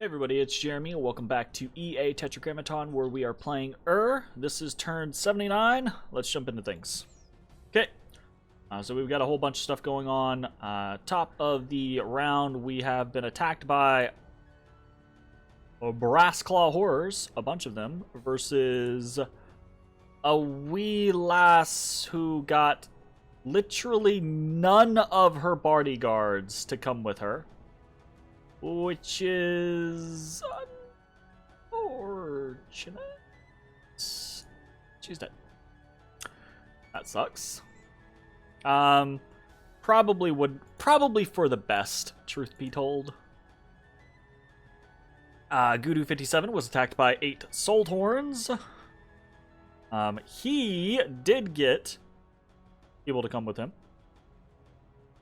Hey everybody, it's Jeremy. Welcome back to EA Tetragrammaton, where we are playing This is turn 79. Let's jump into things. Okay, so we've got a whole bunch of stuff going on. Top of the round, we have been attacked by brass claw horrors, a bunch of them, versus a wee lass who got literally none of her bodyguards to come with her. Which is unfortunate. She's dead. That sucks. Probably for the best, truth be told. Gudu 57 was attacked by 8 soul horns. He did get people to come with him.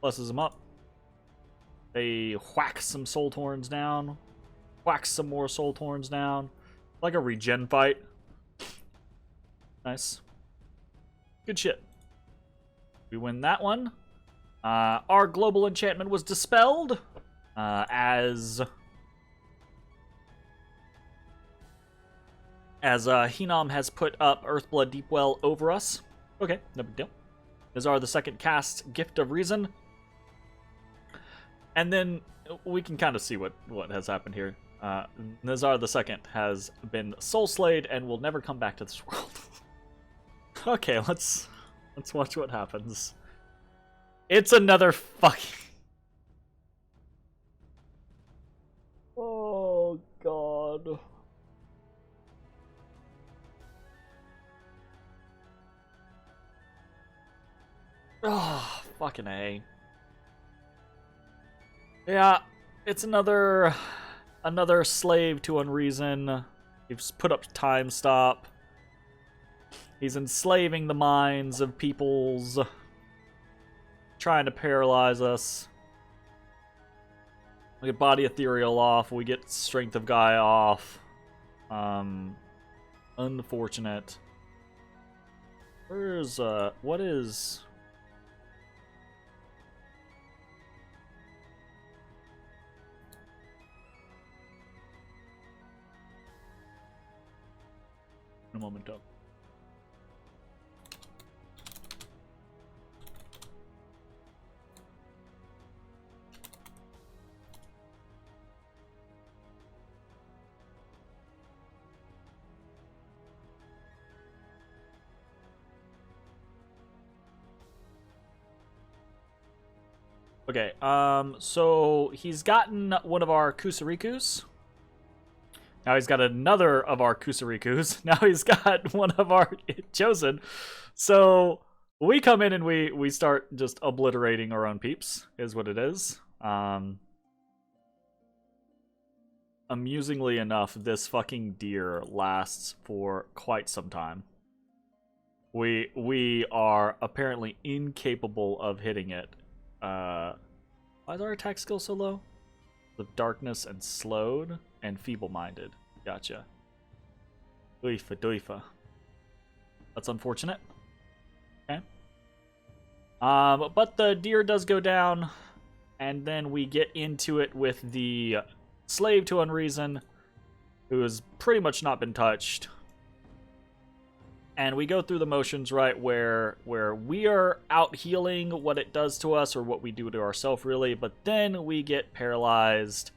Pluses him up. They whack some soul horns down. Whack some more soul horns down. Like a regen fight. Nice. Good shit. We win that one. Our global enchantment was dispelled. As Hinam has put up Earthblood Deepwell over us. Okay, no big deal. Nazar the second casts Gift of Reason. And then we can kind of see what has happened here. Nazar the Second has been soul slayed and will never come back to this world. Okay, let's watch what happens. It's another fucking. Oh god. Oh, fucking A. Yeah, it's another slave to unreason. He's put up time stop. He's enslaving the minds of peoples, trying to paralyze us. We get body ethereal off. We get strength of Gaia off. Unfortunate. Where's what is? A moment up. Okay, so he's gotten one of our Kusarikus. Now he's got another of our Kusarikus. Now he's got one of our Chosen. So we come in and we start just obliterating our own peeps, is what it is. Amusingly enough, this fucking deer lasts for quite some time. We are apparently incapable of hitting it. Why is our attack skill so low? The darkness and slowed and feeble-minded. Gotcha. Doifa, doifa. That's unfortunate. Okay. But the deer does go down, and then we get into it with the slave to unreason, who has pretty much not been touched. And we go through the motions, right, where we are out healing what it does to us, or what we do to ourselves, really, but then we get paralyzed.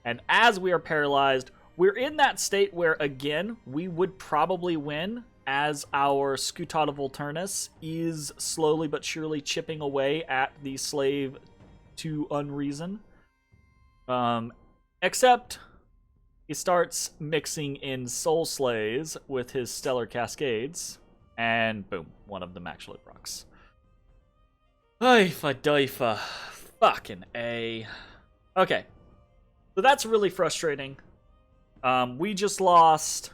And as we are paralyzed, we're in that state where, again, we would probably win, as our Scutata Volturnus is slowly but surely chipping away at the slave to unreason. Except he starts mixing in soul slays with his stellar cascades, and boom, one of them actually procs. Oifa doifa. Fucking A. Okay. So that's really frustrating. We just lost.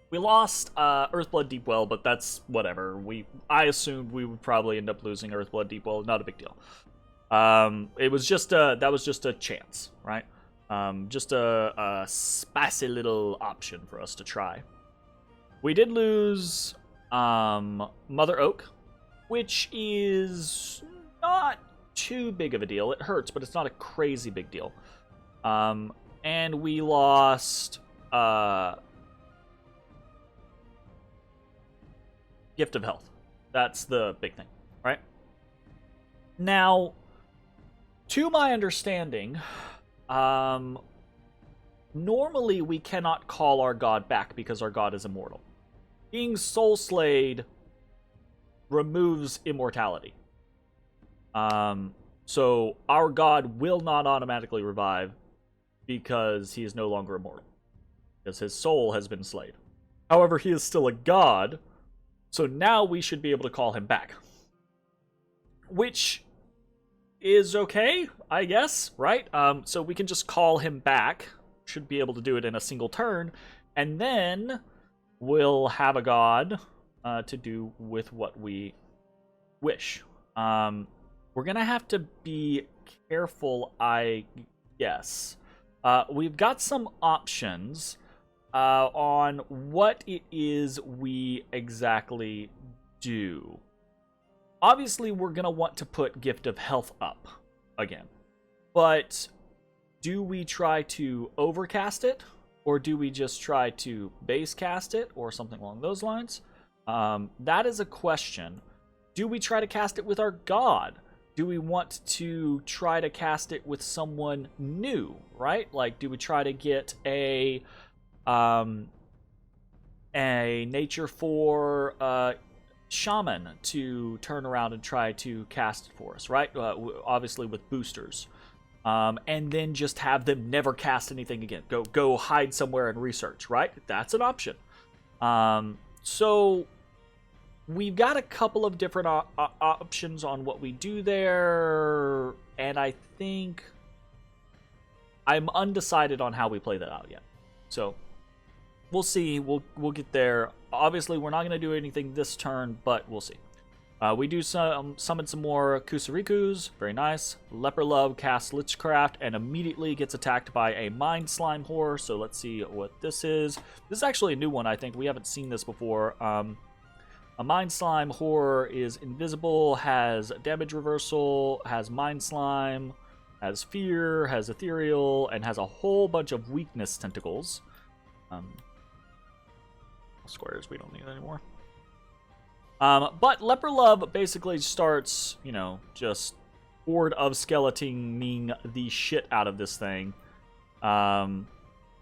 We lost Earthblood Deepwell, but that's whatever. I assumed we would probably end up losing Earthblood Deepwell. Not a big deal. It was just that was just a chance, right? Just a spicy little option for us to try. We did lose Mother Oak, which is not too big of a deal. It hurts, but it's not a crazy big deal. and we lost Gift of Health. That's the big thing, right? Now, to my understanding, normally we cannot call our god back because our god is immortal. Being soul slayed removes immortality. So our god will not automatically revive because he is no longer immortal, because his soul has been slayed. However, he is still a god, so now we should be able to call him back. Which is okay, I guess, right? So we can just call him back. Should be able to do it in a single turn, and then we'll have a god to do with what we wish. We're gonna have to be careful, I guess. We've got some options on what it is we exactly do. Obviously, we're gonna want to put Gift of Health up again, but do we try to overcast it, or do we just try to base cast it, or something along those lines? That is a question. Do we try to cast it with our god? Do we want to try to cast it with someone new, right? Like, do we try to get a Nature 4 shaman to turn around and try to cast it for us, right? Obviously with boosters. And then just have them never cast anything again. Go hide somewhere and research, right? That's an option. So we've got a couple of different options on what we do there, and I think I'm undecided on how we play that out yet. So we'll see. We'll get there. Obviously, we're not going to do anything this turn, but we'll see. We do summon some more Kusarikus. Very nice. Leper Love casts Lichcraft and immediately gets attacked by a Mind Slime Horror. So let's see what this is. This is actually a new one, I think. We haven't seen this before. A Mind Slime Horror is invisible, has damage reversal, has Mind Slime, has Fear, has Ethereal, and has a whole bunch of weakness tentacles. Squares we don't need anymore. But Leper Love basically starts, just Horde of Skeleton-ing the shit out of this thing.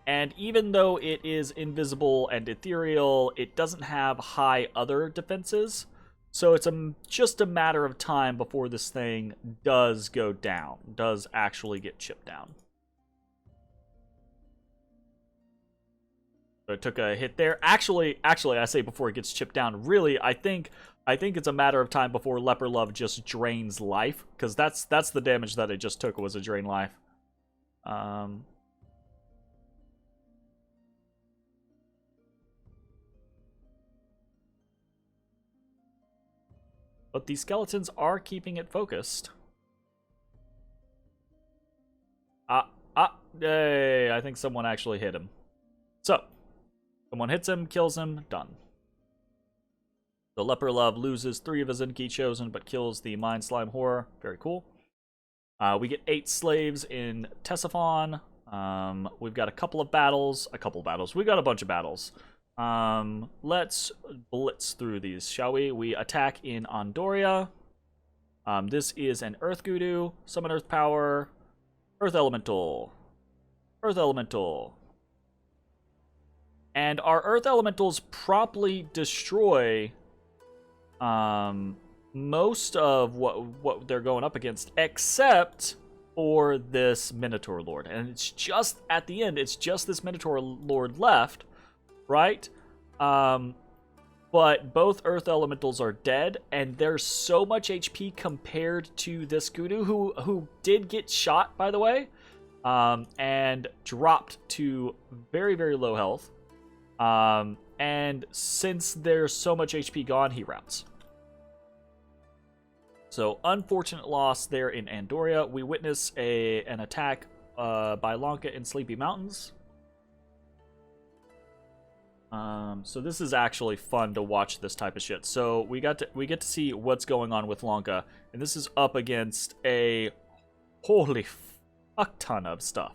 And even though it is invisible and ethereal, it doesn't have high other defenses. So it's just a matter of time before this thing does go down, does actually get chipped down. So it took a hit there. Actually, I say before it gets chipped down. Really, I think it's a matter of time before Leper Love just drains life, because that's the damage that it just took, was a drain life. But these skeletons are keeping it focused. Yay, I think someone actually hit him. So, someone hits him, kills him, done. The Leper Love loses 3 of his Enki Chosen, but kills the Mind Slime Horror. Very cool. We get 8 slaves in Tesiphon. We've got a couple of battles. We've got a bunch of battles. Let's blitz through these, shall we? We attack in Andoria. This is an Earth Gudu. Summon Earth Power. Earth Elemental. Earth Elemental. And our Earth Elementals promptly destroy most of what they're going up against, except for this Minotaur Lord. And it's just, at the end, it's just this Minotaur Lord left, right? But both Earth Elementals are dead, and there's so much HP compared to this Gudu, who did get shot, by the way, and dropped to very, very low health. And since there's so much HP gone, he routs. So, unfortunate loss there in Andoria. We witness an attack by Lanka in Sleepy Mountains. So this is actually fun to watch this type of shit. So we get to see what's going on with Lanka, and this is up against a holy fuck ton of stuff.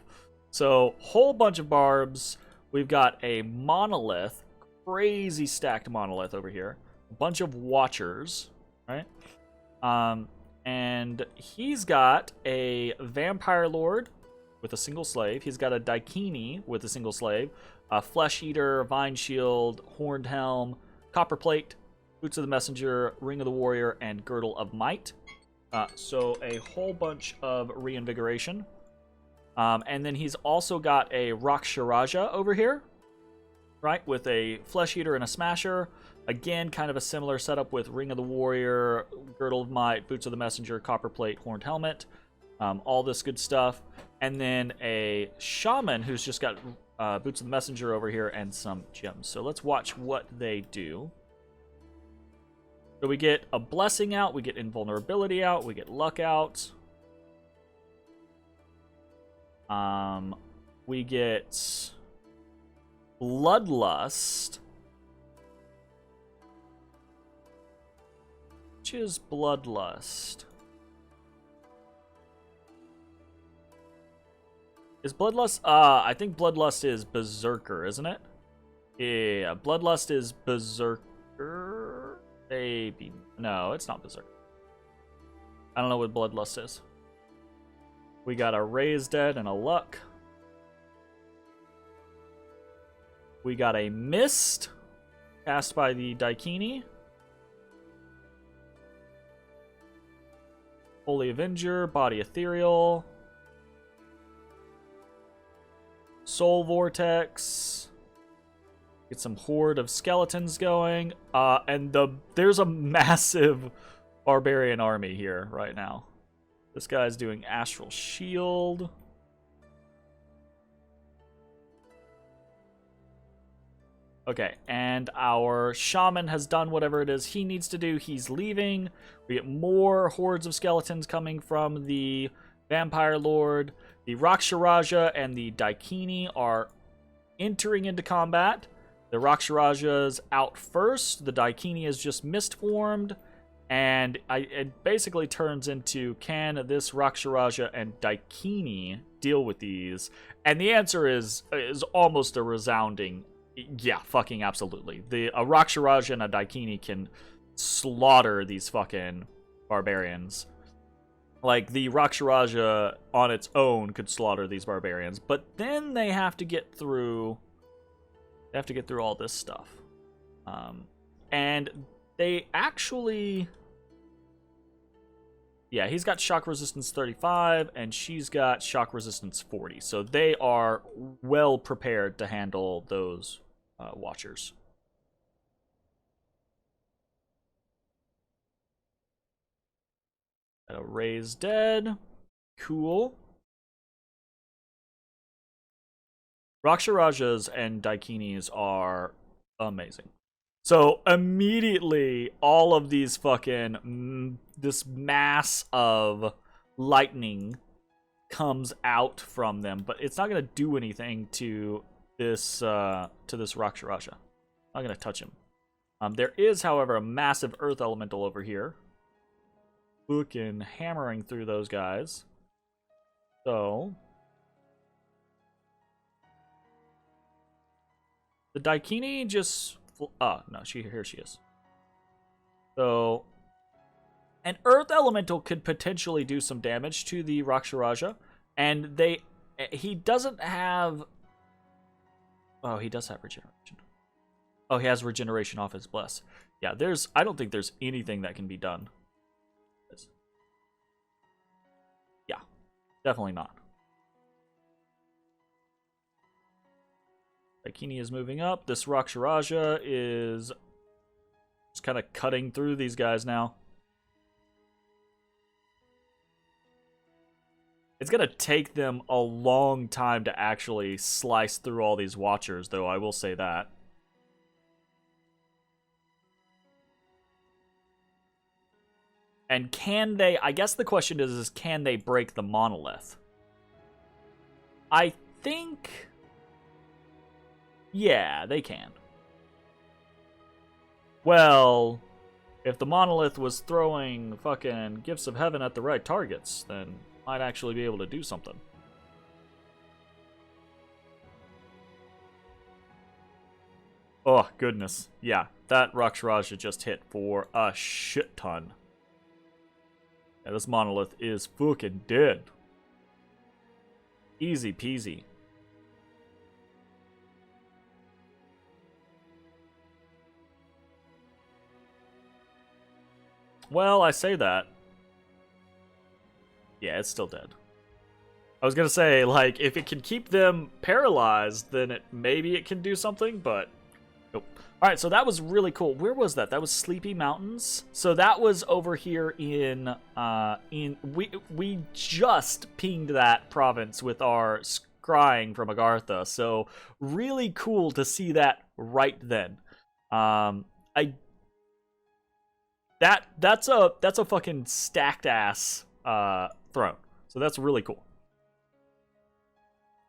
So, whole bunch of barbs. We've got a monolith, crazy stacked monolith over here. A bunch of watchers, right? And he's got a vampire lord with a single slave. He's got a daikini with a single slave, a flesh eater, vine shield, horned helm, copper plate, boots of the messenger, ring of the warrior, and girdle of might. So a whole bunch of reinvigoration. And then he's also got a Raksharaja over here, right, with a flesh eater and a smasher. Again, kind of a similar setup with ring of the warrior, girdle of might, boots of the messenger, copper plate, horned helmet, all this good stuff. And then a shaman who's just got boots of the messenger over here and some gems. So let's watch what they do. So we get a blessing out, we get invulnerability out, we get luck out. We get bloodlust. Which is bloodlust? Is bloodlust? I think bloodlust is berserker, isn't it? Yeah, bloodlust is berserker. Maybe. No, it's not berserker. I don't know what bloodlust is. We got a raise dead and a luck. We got a mist cast by the daikini. Holy Avenger, body ethereal. Soul vortex. Get some horde of skeletons going. And there's a massive barbarian army here right now. This guy's doing astral shield. Okay, and our shaman has done whatever it is he needs to do. He's leaving. We get more hordes of skeletons coming from the vampire lord. The Raksharaja and the daikini are entering into combat. The Raksharaja's out first. The daikini is just mist-formed. And it basically turns into, can this Raksharaja and daikini deal with these? And the answer is almost a resounding, yeah, fucking absolutely. A Raksharaja and a daikini can slaughter these fucking barbarians. Like, the Raksharaja on its own could slaughter these barbarians. But then they have to get through... They have to get through all this stuff. And they actually... Yeah, he's got shock resistance 35, and she's got shock resistance 40. So they are well prepared to handle those watchers. A raise dead. Cool. Raksharajas and daikinis are amazing. So immediately, all of these fucking this mass of lightning comes out from them, but it's not gonna do anything to this Raksharaja. Not gonna touch him. There is, however, a massive earth elemental over here, fucking hammering through those guys. So the daikini just... Oh, no, here she is. So, an Earth Elemental could potentially do some damage to the Raksharaja, and he doesn't have... Oh, he does have regeneration. Oh, he has regeneration off his bless. Yeah, I don't think there's anything that can be done. Yeah, definitely not. Daikini is moving up. This Raksharaja is just kind of cutting through these guys now. It's going to take them a long time to actually slice through all these watchers, though, I will say that. And can they... I guess the question is can they break the monolith? I think... Yeah, they can. Well, if the monolith was throwing fucking gifts of heaven at the right targets, then might actually be able to do something. Oh, goodness. Yeah, that Raksharaja just hit for a shit ton. Yeah, this monolith is fucking dead. Easy peasy. Well, I say that. Yeah, it's still dead. I was gonna say, like, if it can keep them paralyzed, then maybe it can do something, but nope. Alright, so that was really cool. Where was that? That was Sleepy Mountains. So that was over here in we just pinged that province with our scrying from Agartha. So really cool to see that right then. That's a fucking stacked ass throne. So that's really cool.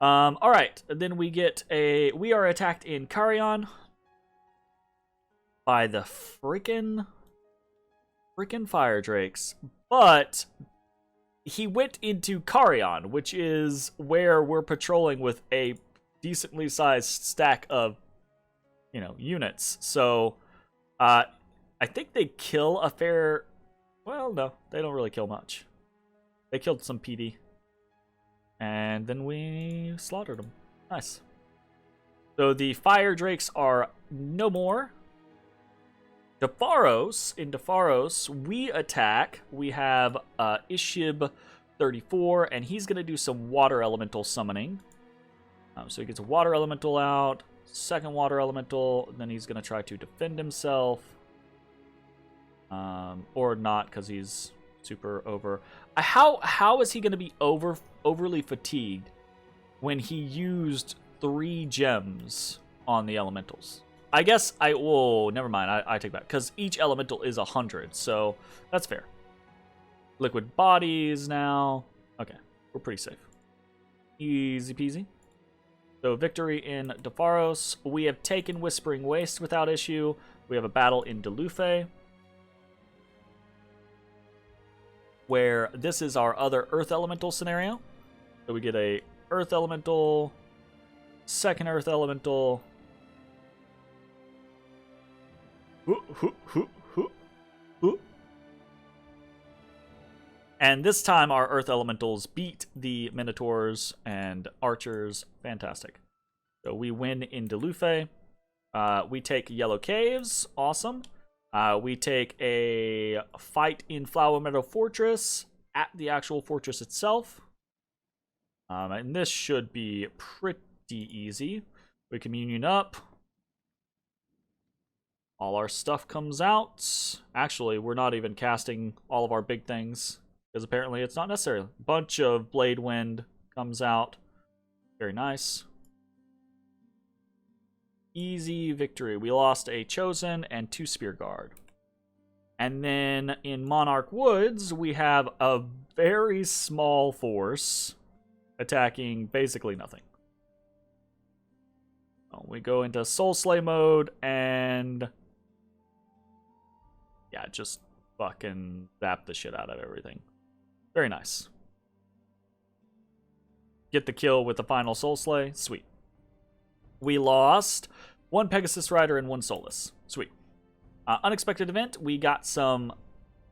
Alright, then we are attacked in Carrion by the freaking fire drakes, but he went into Carrion, which is where we're patrolling with a decently sized stack of, units. So, I think they kill a fair. Well, no, they don't really kill much. They killed some PD, and then we slaughtered them. Nice. So the fire drakes are no more. In Defaros, we attack. We have Ishib 34, and he's going to do some water elemental summoning. So he gets a water elemental out, second water elemental, and then he's going to try to defend himself. Or not, because he's super over. How is he going to be overly fatigued when he used 3 gems on the elementals? I guess never mind, I take back, because each elemental is 100, so that's fair. Liquid bodies now. Okay, we're pretty safe. Easy peasy. So victory in Defaros. We have taken Whispering Waste without issue. We have a battle in Delufe, where this is our other Earth Elemental scenario. So we get a Earth Elemental, second Earth Elemental. And this time our Earth Elementals beat the Minotaurs and Archers. Fantastic. So we win in Delufe. We take Yellow Caves. Awesome. We take a fight in Flower Meadow Fortress at the actual fortress itself. And this should be pretty easy. We communion up. All our stuff comes out. Actually, we're not even casting all of our big things, because apparently it's not necessary. Bunch of Blade Wind comes out. Very nice. Easy victory. We lost a Chosen and 2 Spear Guard. And then in Monarch Woods, we have a very small force attacking basically nothing. We go into Soul Slay mode and yeah, just fucking zap the shit out of everything. Very nice. Get the kill with the final Soul Slay. Sweet. We lost 1 Pegasus Rider and 1 Solus. Sweet. Unexpected event. We got some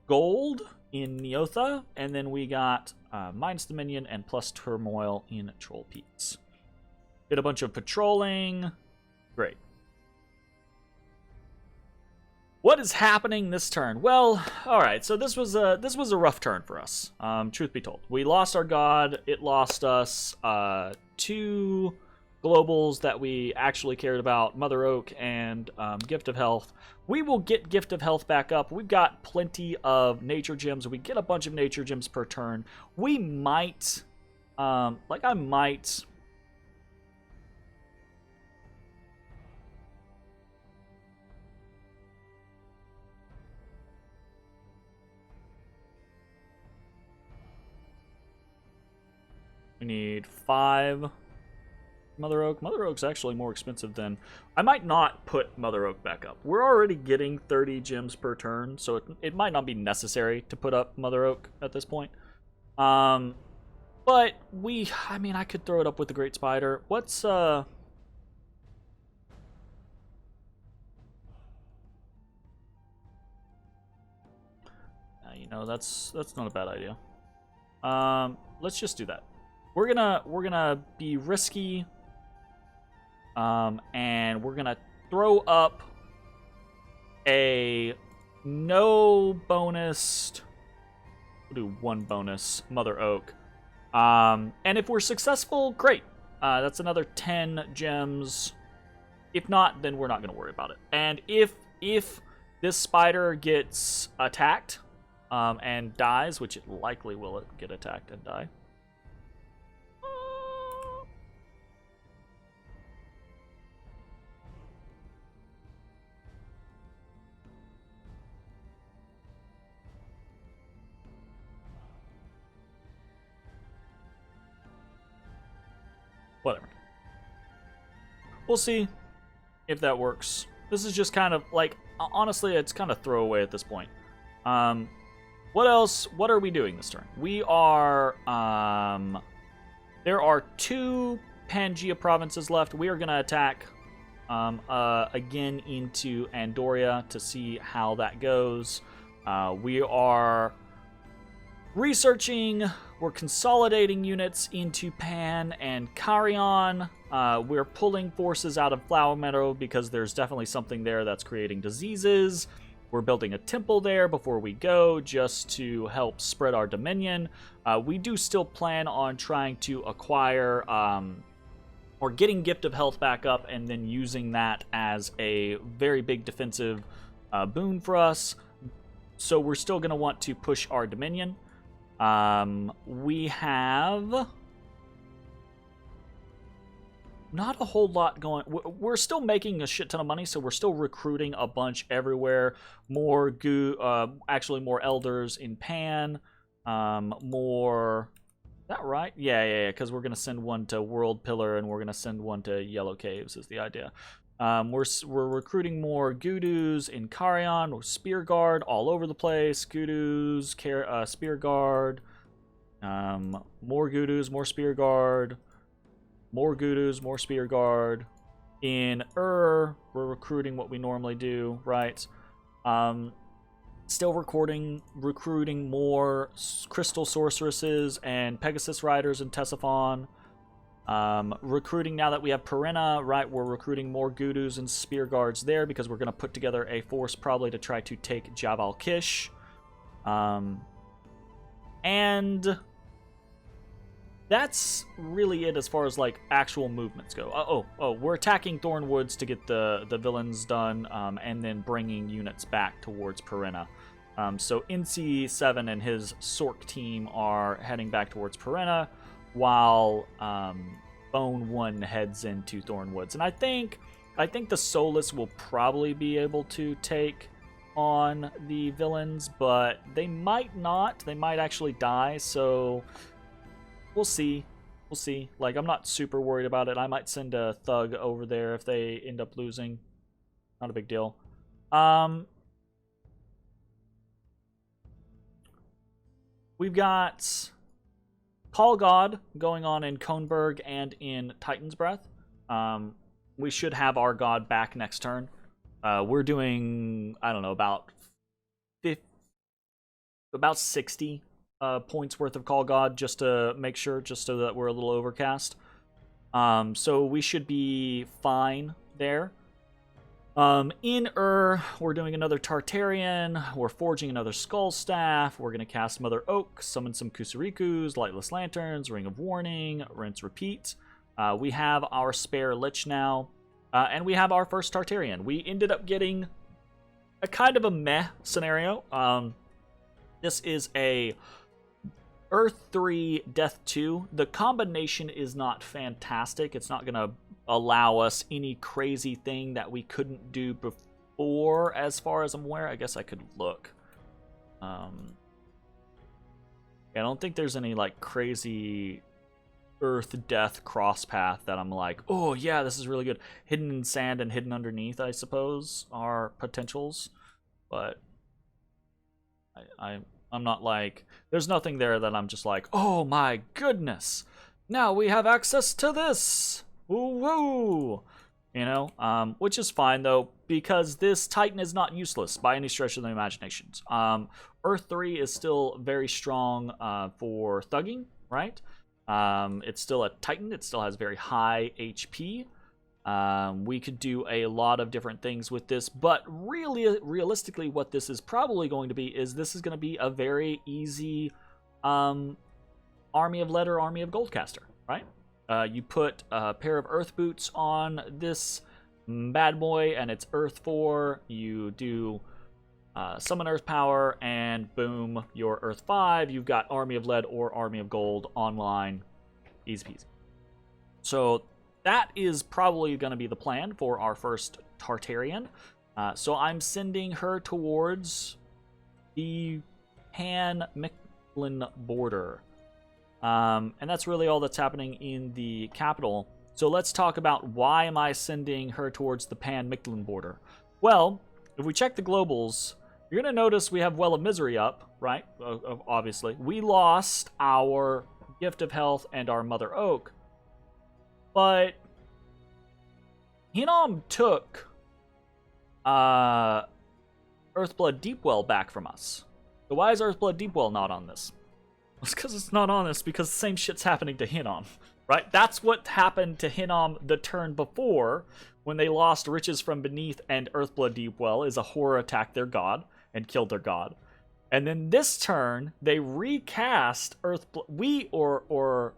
gold in Neotha, and then we got minus Dominion and plus Turmoil in Troll Peaks. Did a bunch of patrolling. Great. What is happening this turn? Well, all right. So this was a rough turn for us. Truth be told, we lost our god. It lost us 2 globals that we actually cared about: Mother Oak and Gift of Health. We will get Gift of Health back up. We've got plenty of nature gems. We get a bunch of nature gems per turn. We might, I might. We need 5 Mother Oak. Mother Oak's actually more expensive than... I might not put Mother Oak back up. We're already getting 30 gems per turn, so it might not be necessary to put up Mother Oak at this point. But I could throw it up with the Great Spider. What's That's not a bad idea. Let's just do that. We're gonna be risky. And we're gonna throw up a no bonus. We'll do 1 bonus, Mother Oak. And if we're successful, great. That's another 10 gems. If not, then we're not gonna worry about it. And if this spider gets attacked, and dies, which it likely will get attacked and die. Whatever. We'll see if that works. This is just kind of like, honestly, it's kind of throwaway at this point. What else? What are we doing this turn? We are, there are 2 Pangea provinces left. We are going to attack, again into Andoria to see how that goes. We are researching, we're consolidating units into Pan and Carrion. We're pulling forces out of Flower Meadow because there's definitely something there that's creating diseases. We're building a temple there before we go just to help spread our dominion. We do still plan on trying to acquire or getting Gift of Health back up and then using that as a very big defensive boon for us. So we're still going to want to push our dominion. We have not a whole lot going. We're still making a shit ton of money, so we're still recruiting a bunch everywhere. More actually more elders in Pan. More. Is that right? Yeah. Because we're gonna send one to World Pillar and we're gonna send one to Yellow Caves. Is the idea. We're recruiting more Gudus in Carrion, Spear Guard all over the place. Gudus, Spear Guard, more Gudus, more Spear Guard, more Gudus, more Spear Guard. In we're recruiting what we normally do, right? Still recruiting more Crystal Sorceresses and Pegasus Riders in Tessaphon. Recruiting now that we have Perenna, right? We're recruiting more Gudus and Spear Guards there because we're going to put together a force probably to try to take Jabal Kish. And that's really it as far as like actual movements go. We're attacking Thornwoods to get the villains done, and then bringing units back towards Perenna. So NC7 and his Sork team are heading back towards Perenna, while Bone 1 heads into Thornwoods. And I think the Solus will probably be able to take on the villains, but they might not. They might actually die, so we'll see. We'll see. Like, I'm not super worried about it. I might send a thug over there if they end up losing. Not a big deal. We've got Call God going on in Kohnberg and in Titan's Breath. We should have our god back next turn. We're doing, I don't know, about 60 points worth of Call God just to make sure, just so that we're a little overcast. So we should be fine there. In we're doing another Tartarian. We're forging another Skull Staff. We're going to cast Mother Oak, summon some Kusarikus, Lightless Lanterns, Ring of Warning, Rinse Repeat. We have our spare Lich now, and we have our first Tartarian. We ended up getting a kind of a meh scenario. This is a Earth 3, Death 2. The combination is not fantastic. It's not going to allow us any crazy thing that we couldn't do before, as far as I'm aware. I guess I could look. I don't think there's any like crazy Earth Death cross path that I'm like, oh yeah, this is really good. Hidden in Sand and Hidden Underneath, I suppose, are potentials, but I'm not like, there's nothing there that I'm just like, oh my goodness, now we have access to this. Woo! You know, which is fine though, because this Titan is not useless by any stretch of the imaginations. Earth 3 is still very strong for thugging, right? It's still a Titan. It still has very high HP. We could do a lot of different things with this, but really, realistically, what this is probably going to be is this is going to be a very easy Army of Lead or Army of Goldcaster, right? You put a pair of Earth Boots on this bad boy, and it's Earth 4. You do Summon Earth Power, and boom, you're Earth 5. You've got Army of Lead or Army of Gold online. Easy peasy. So that is probably going to be the plan for our first Tartarian. So I'm sending her towards the Han-Mictlan border. And that's really all that's happening in the capital. So let's talk about why am I sending her towards the Pan-Mictlan border. Well, if we check the globals, you're going to notice we have Well of Misery up, right? Obviously. We lost our Gift of Health and our Mother Oak. But Hinnom took Earthblood Deepwell back from us. So why is Earthblood Deepwell not on this? It's because it's not on this because the same shit's happening to Hinnom, right? That's what happened to Hinnom the turn before when they lost Riches from Beneath and Earthblood Deepwell is a horror attacked their god and killed their god. And then this turn, they recast Earthblood...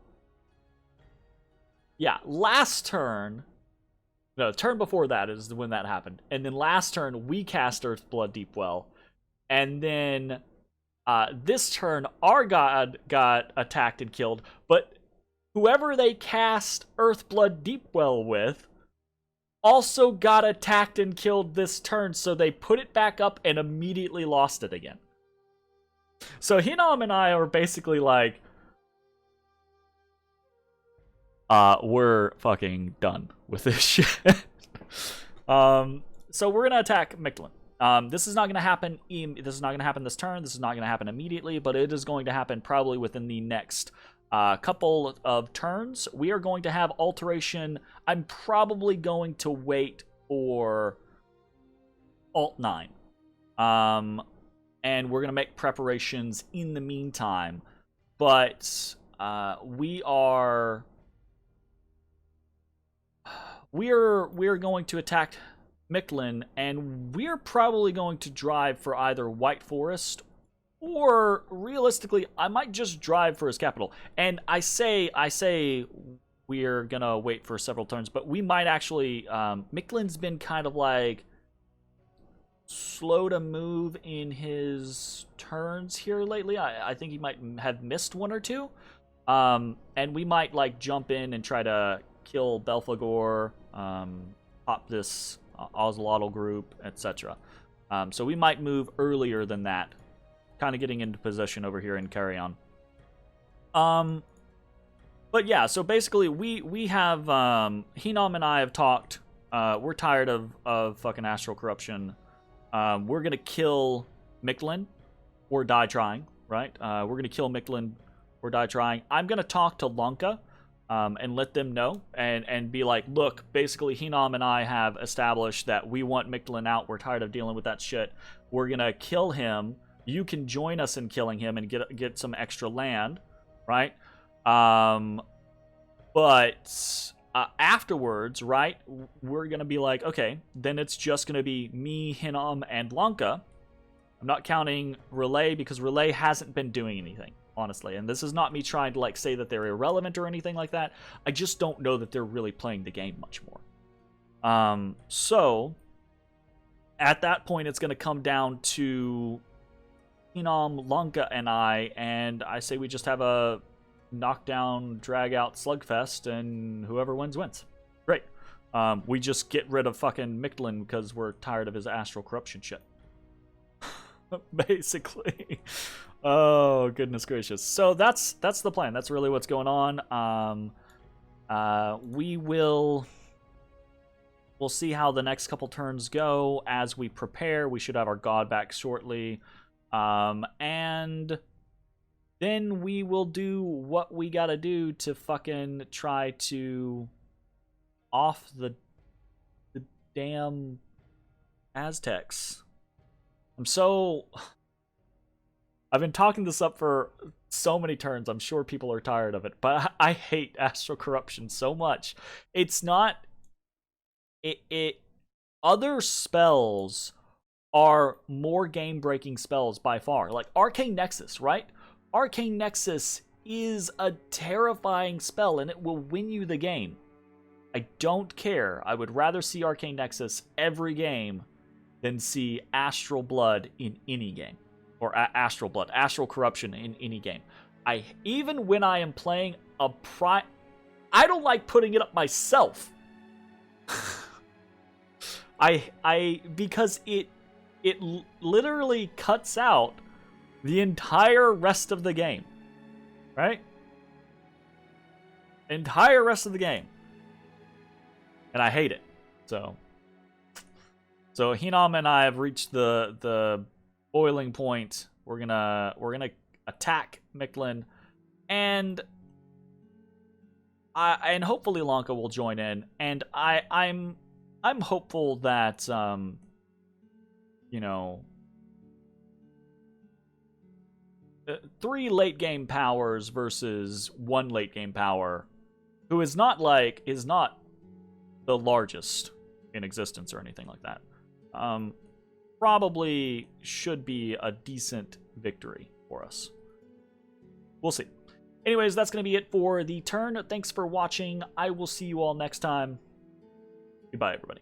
last turn... No, turn before that is when that happened. And then last turn, we cast Earthblood Deepwell. And then this turn, our god got attacked and killed. But whoever they cast Earthblood Deepwell with also got attacked and killed this turn. So they put it back up and immediately lost it again. So Hinnom and I are basically like, we're fucking done with this shit. So we're gonna attack Mictlan. This is not gonna happen. This is not gonna happen this turn. This is not gonna happen immediately, but it is going to happen probably within the next couple of turns. We are going to have alteration. I'm probably going to wait for Alt 9. And we're gonna make preparations in the meantime. But we are going to attack Mictlan, and we're probably going to drive for either White Forest or, realistically, I might just drive for his capital. And I say we're gonna wait for several turns, but we might actually... Mictlan's been kind of like slow to move in his turns here lately. I think he might have missed one or two. And we might like jump in and try to kill Belphegor, pop this Oslotl group, etc. So we might move earlier than that, kind of getting into position over here in Carrion. But yeah, so basically we have Hinnom and I have talked. We're tired of fucking astral corruption. We're gonna kill Mictlan or die trying, right? We're gonna kill Mictlan or die trying. I'm gonna talk to Lanka and let them know and be like, look, basically Hinnom and I have established that we want Mictlan out. We're tired of dealing with that shit. We're gonna kill him. You can join us in killing him and get some extra land, right? But afterwards, right, we're gonna be like, okay, then it's just gonna be me, Hinnom, and Lanka. I'm not counting Relay because Relay hasn't been doing anything, honestly. And this is not me trying to like say that they're irrelevant or anything like that. I just don't know that they're really playing the game much more. So at that point, it's gonna come down to Hinnom, Lanka, and I say we just have a knockdown, drag out slugfest, and whoever wins wins. Great. We just get rid of fucking Mictlan because we're tired of his astral corruption shit. Basically. Oh, goodness gracious. So that's the plan. That's really what's going on. We'll see how the next couple turns go as we prepare. We should have our god back shortly. And then we will do what we gotta do to fucking try to off the damn Aztecs. I've been talking this up for so many turns. I'm sure people are tired of it, but I hate Astral Corruption so much. It's not... It other spells are more game-breaking spells by far. Like Arcane Nexus, right? Arcane Nexus is a terrifying spell, and it will win you the game. I don't care. I would rather see Arcane Nexus every game than see Astral Blood in any game. Or Astral Corruption in any game. Even when I am playing a I don't like putting it up myself. Because it literally cuts out the entire rest of the game. Right? Entire rest of the game. And I hate it. So Hinam and I have reached the boiling point. We're gonna attack Mictlan, and hopefully Lanka will join in. And I'm hopeful that you know, 3 late game powers versus 1 late game power, who is not the largest in existence or anything like that. Probably should be a decent victory for us. We'll see. Anyways, that's going to be it for the turn. Thanks for watching. I will see you all next time. Goodbye, everybody.